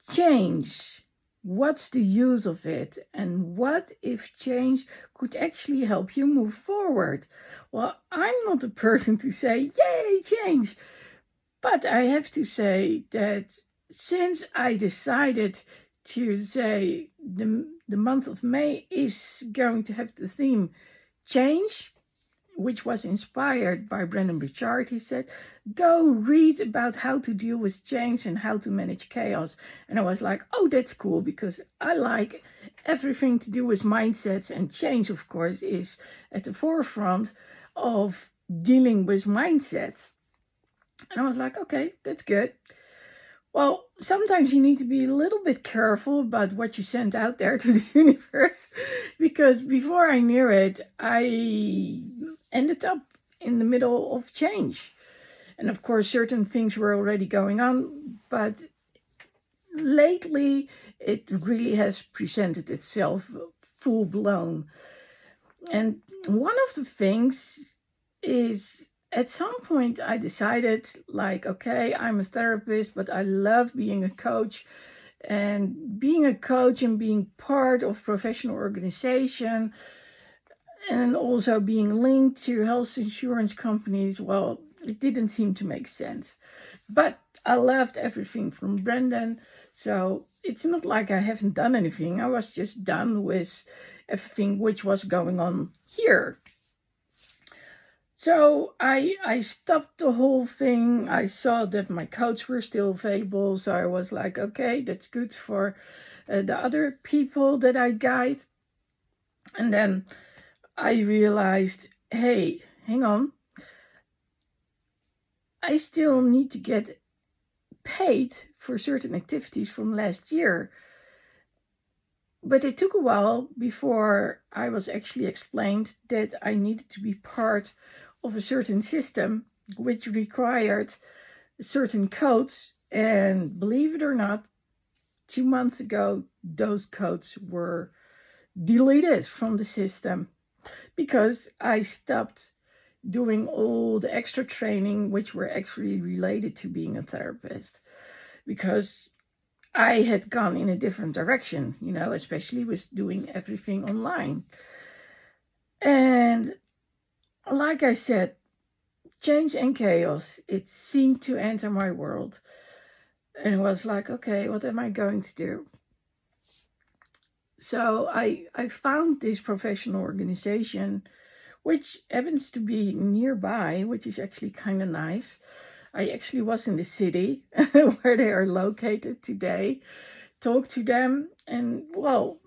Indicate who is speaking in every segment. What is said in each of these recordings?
Speaker 1: change, what's the use of it? And what if change could actually help you move forward? Well, I'm not the person to say, yay, change. But I have to say that since I decided to say the month of May is going to have the theme change, which was inspired by Brendon Burchard. He said, go read about how to deal with change and how to manage chaos. And I was like, oh, that's cool, because I like everything to do with mindsets, and change, of course, is at the forefront of dealing with mindsets. And I was like, okay, that's good. Well, sometimes you need to be a little bit careful about what you send out there to the universe, because before I knew it, I ended up in the middle of change. And of course, certain things were already going on, but lately it really has presented itself full blown. And one of the things is, at some point I decided, like, okay, I'm a therapist, but I love being a coach. And being a coach and being part of professional organization and also being linked to health insurance companies, well, it didn't seem to make sense. But I loved everything from Brendon, so it's not like I haven't done anything. I was just done with everything which was going on here. So I stopped the whole thing. I saw that my coats were still available, so I was like, okay, that's good for the other people that I guide. And then I realized, hey, hang on, I still need to get paid for certain activities from last year. But it took a while before I was actually explained that I needed to be part of a certain system which required certain codes. And believe it or not, 2 months ago, those codes were deleted from the system because I stopped doing all the extra training which were actually related to being a therapist, because I had gone in a different direction, especially with doing everything online. And like I said, change and chaos, it seemed to enter my world. And it was like, okay, what am I going to do? So I found this professional organization, which happens to be nearby, which is actually kind of nice. I actually was in the city where they are located today, talked to them, and well,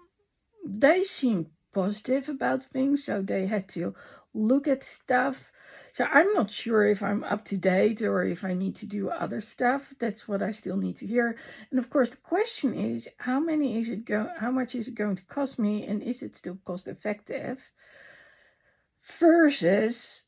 Speaker 1: they seemed positive about things, so they had to look at stuff. So I'm not sure if I'm up to date or if I need to do other stuff. That's what I still need to hear. And of course, the question is, how much is it going to cost me, and is it still cost effective? Versus,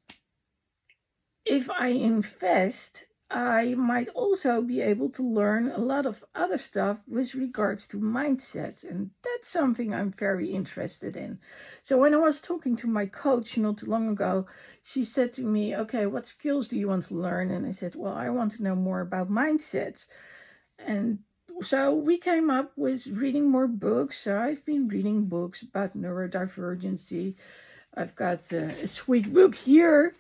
Speaker 1: if I invest, I might also be able to learn a lot of other stuff with regards to mindsets. And that's something I'm very interested in. So when I was talking to my coach not too long ago, she said to me, okay, what skills do you want to learn? And I said, well, I want to know more about mindsets. And so we came up with reading more books. So I've been reading books about neurodivergency. I've got a sweet book here.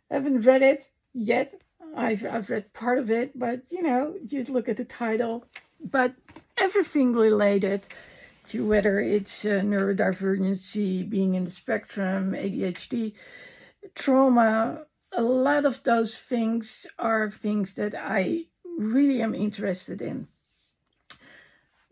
Speaker 1: Haven't read it yet. I've read part of it, but just look at the title. But everything related to whether it's neurodivergency, being in the spectrum, ADHD, trauma, a lot of those things are things that I really am interested in.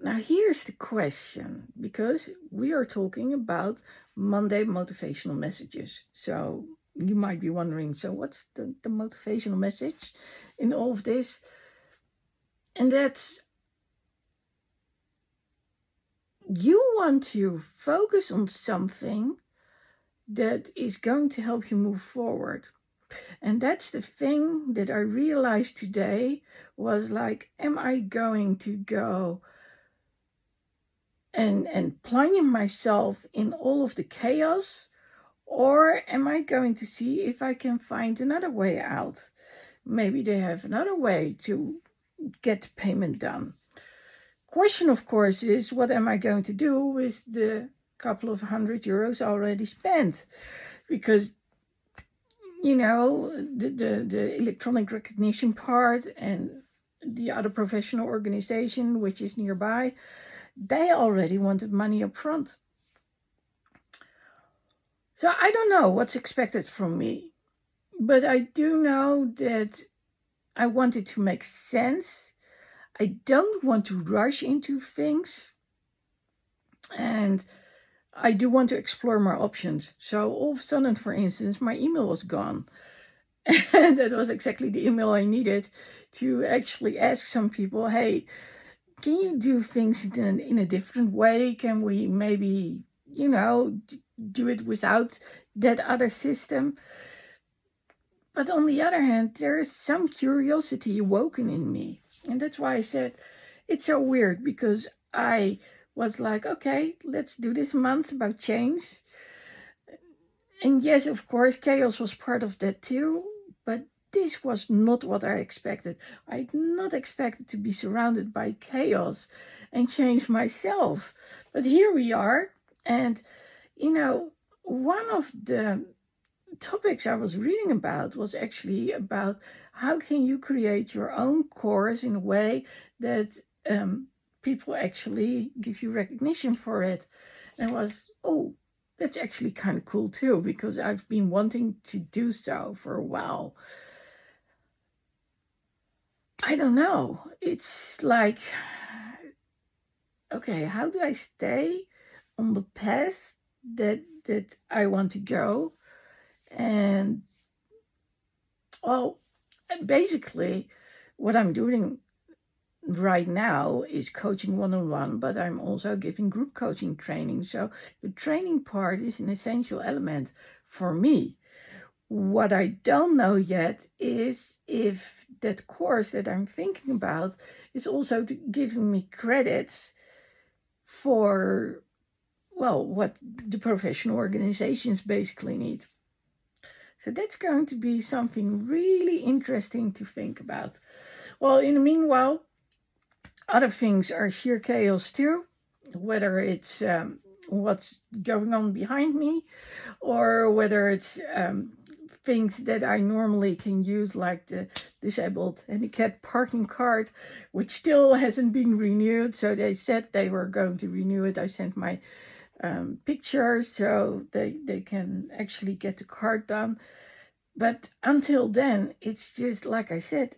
Speaker 1: Now, here's the question, because we are talking about Monday motivational messages. So you might be wondering, so what's the motivational message in all of this? And that's, you want to focus on something that is going to help you move forward. And that's the thing that I realized today was like, am I going to go and plunging myself in all of the chaos, or am I going to see if I can find another way out? Maybe they have another way to get the payment done. Question, of course, is what am I going to do with the couple of €100 already spent? Because, you know, the electronic recognition part and the other professional organization, which is nearby, they already wanted money up front. So I don't know what's expected from me, but I do know that I want it to make sense. I don't want to rush into things, and I do want to explore more options. So all of a sudden, for instance, my email was gone. And that was exactly the email I needed to actually ask some people, hey, can you do things in a different way? Can we maybe, you know, do it without that other system? But on the other hand, there is some curiosity awoken in me. And that's why I said it's so weird, because I was like, okay, let's do this month about change. And yes, of course, chaos was part of that too. But this was not what I expected. I did not expect it to be surrounded by chaos and change myself. But here we are. And, you know, one of the topics I was reading about was actually about how can you create your own course in a way that people actually give you recognition for it. And it was, oh, that's actually kind of cool too, because I've been wanting to do so for a while. I don't know. It's like, okay, how do I stay on the path that I want to go? And well, basically, what I'm doing right now is coaching one-on-one, but I'm also giving group coaching training. So the training part is an essential element for me. What I don't know yet is if that course that I'm thinking about is also giving me credits for, well, what the professional organizations basically need. So that's going to be something really interesting to think about. Well, in the meanwhile, other things are sheer chaos too, whether it's what's going on behind me, or whether it's things that I normally can use, like the disabled handicapped parking card, which still hasn't been renewed. So they said they were going to renew it. I sent my pictures so they can actually get the card done. But until then, it's just like I said,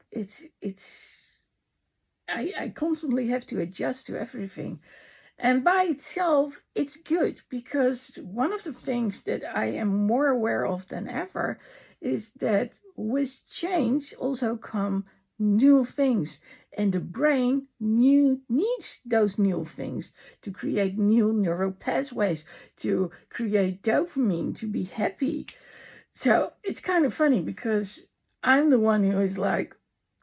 Speaker 1: I constantly have to adjust to everything. And by itself, it's good, because one of the things that I am more aware of than ever is that with change also come new things. And the brain needs those new things to create new neural pathways, to create dopamine, to be happy. So it's kind of funny, because I'm the one who is like,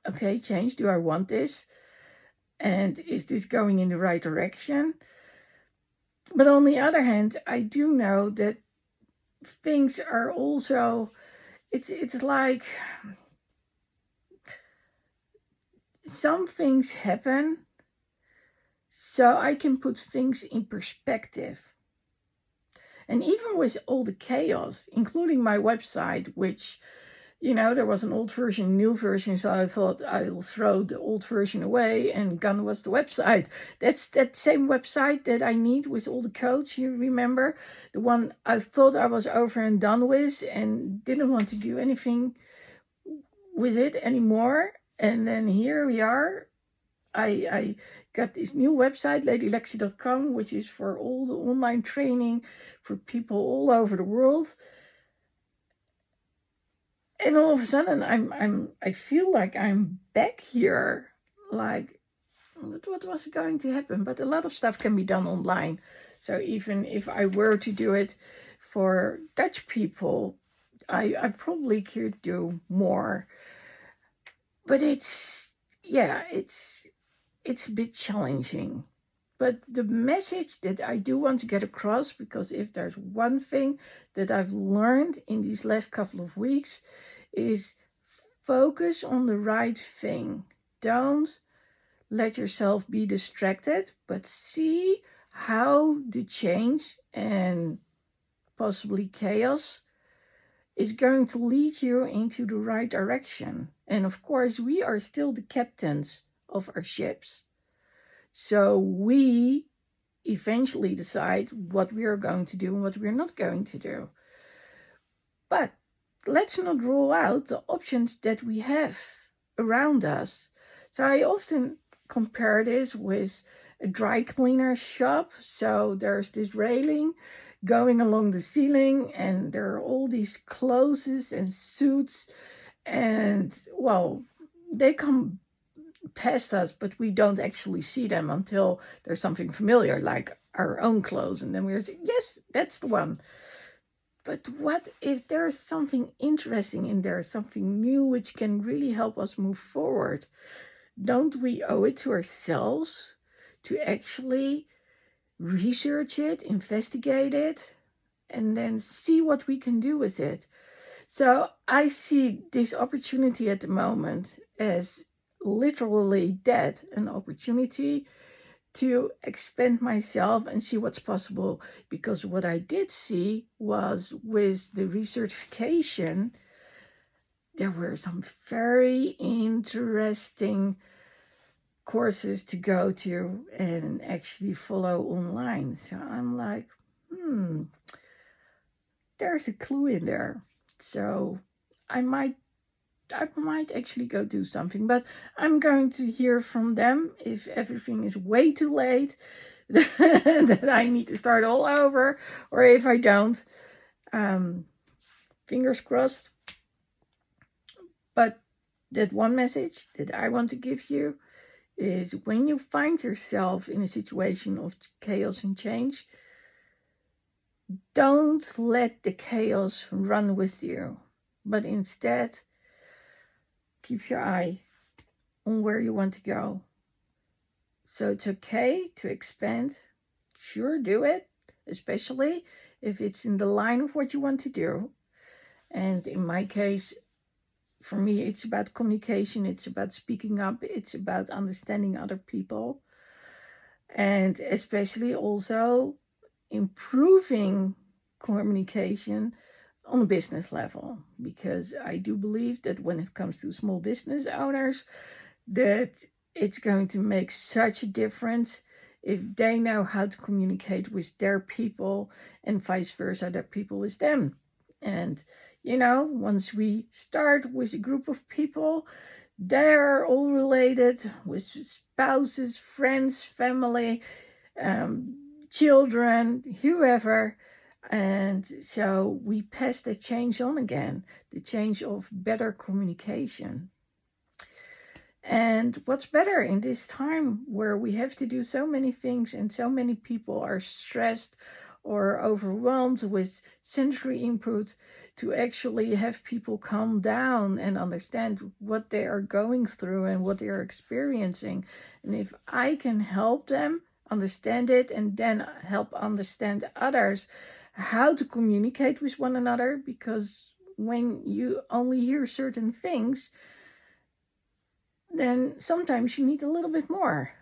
Speaker 1: okay, change, do I want this? And is this going in the right direction? But on the other hand, I do know that things are also, it's like some things happen so I can put things in perspective. And even with all the chaos, including my website, which, you know, there was an old version, new version, so I thought I'll throw the old version away, and gone was the website. That's that same website that I need with all the codes, you remember? The one I thought I was over and done with and didn't want to do anything with it anymore. And then here we are. I got this new website, ladylexi.com, which is for all the online training for people all over the world. And all of a sudden, I feel like I'm back here. Like, what was going to happen? But a lot of stuff can be done online. So even if I were to do it for Dutch people, I probably could do more. But it's a bit challenging. But the message that I do want to get across, because if there's one thing that I've learned in these last couple of weeks, is focus on the right thing. Don't let yourself be distracted, but see how the change and possibly chaos is going to lead you into the right direction. And of course, we are still the captains of our ships. So we eventually decide what we are going to do and what we're not going to do. But let's not rule out the options that we have around us. So I often compare this with a dry cleaner shop. So there's this railing going along the ceiling, and there are all these clothes and suits, and well, they come past us, but we don't actually see them until there's something familiar like our own clothes, and then we're saying, yes, that's the one. But what if there's something interesting in there, something new which can really help us move forward? Don't we owe it to ourselves to actually research it, investigate it, and then see what we can do with it? So I see this opportunity at the moment as literally that, an opportunity to expand myself and see what's possible. Because what I did see was with the recertification, there were some very interesting courses to go to and actually follow online. So I'm like, there's a clue in there. So I might actually go do something, but I'm going to hear from them if everything is way too late, that I need to start all over, or if I don't. Fingers crossed. But that one message that I want to give you is, when you find yourself in a situation of chaos and change, don't let the chaos run with you, but instead keep your eye on where you want to go. So it's okay to expand. Sure, do it, especially if it's in the line of what you want to do. And in my case, for me, it's about communication. It's about speaking up. It's about understanding other people. And especially also improving communication on a business level, because I do believe that when it comes to small business owners, that it's going to make such a difference if they know how to communicate with their people and vice versa, their people with them. And once we start with a group of people, they're all related with spouses, friends, family, children, whoever. And so we pass the change on again, the change of better communication. And what's better in this time where we have to do so many things and so many people are stressed or overwhelmed with sensory input, to actually have people calm down and understand what they are going through and what they are experiencing. And if I can help them understand it and then help understand others, how to communicate with one another, because when you only hear certain things, then sometimes you need a little bit more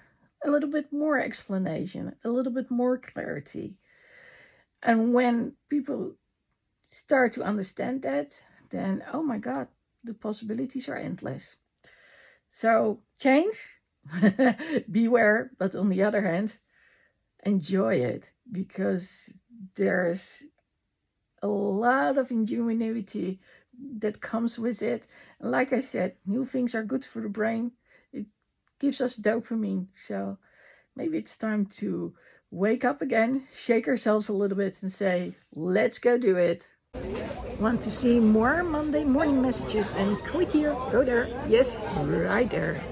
Speaker 1: explanation, a little bit more clarity. And when people start to understand that, then, oh my God, the possibilities are endless. So change, beware, but on the other hand, enjoy it, because there's a lot of ingenuity that comes with it. And like I said, new things are good for the brain. It gives us dopamine. So maybe it's time to wake up again, shake ourselves a little bit and say, let's go do it. Want to see more Monday morning messages? Then click here, go there. Yes, right there.